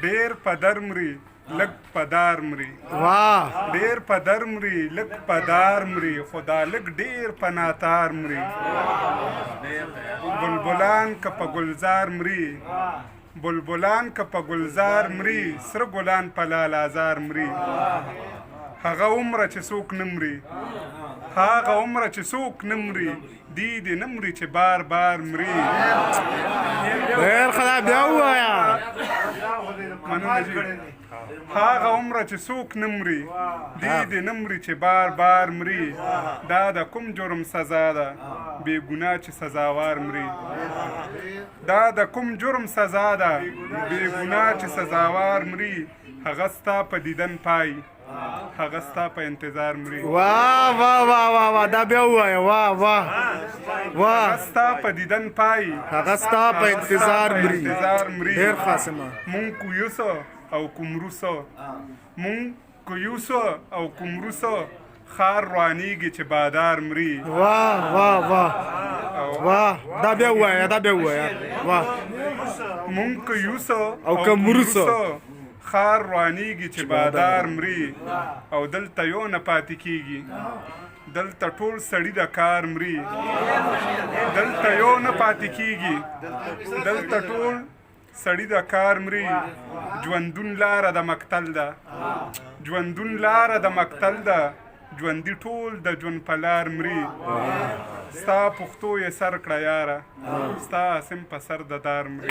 ډیر په در مري لږ په دار مري واه ډیر په در مري لږ په دار مري خو دا لږ ډیر په ناتار مري بلبلان که په گلزار مري بلبلان که په گلزار مري سره ګلان په لال ازار مري هغه عمره چې څوک نه مري هغه عمره چې څوک نه مري دی دې نه مري چې بار بار مري ډېر ښه بیا ووایه مننه جي هغه عمره چې څوک نه مري دی دې نه مري چې بار بار مري دا د کوم جرم سزا ده بې ګناه چې سزاوار مري دا د کوم جرم سزا ده بې ګناه چې سزاوار مري هغه ستا په دیدن پای هغه ستا په انتظار مري واه واه واه واه واه دا بیا ووایه واه واه واه هغه ستا په دیدن پای هغه ستا په انتظار مري مري ډېر خاصمه مونږ کویوسه او کومروسه مونږ کویوسه او کومروسه خار روانیږي چې بادار مري واه واه واه واه دا بیا ووایه دا بیا ووایه واه مونږ کویوسه او کومروسه خار روانیږي چې بادار مري او دلته یو نه پاتې کیږي دلته ټول سړي د کار مري دلته یو نه پاتې کیږي دلته ټول سړي د کار مري ژوندون لاره د مقتل ده ژوندون لاره د مقتل ده ژوندي ټول د ژوند په لار مري ستا پښتو یې سر کړه یاره ستا اسم په سر د دار مري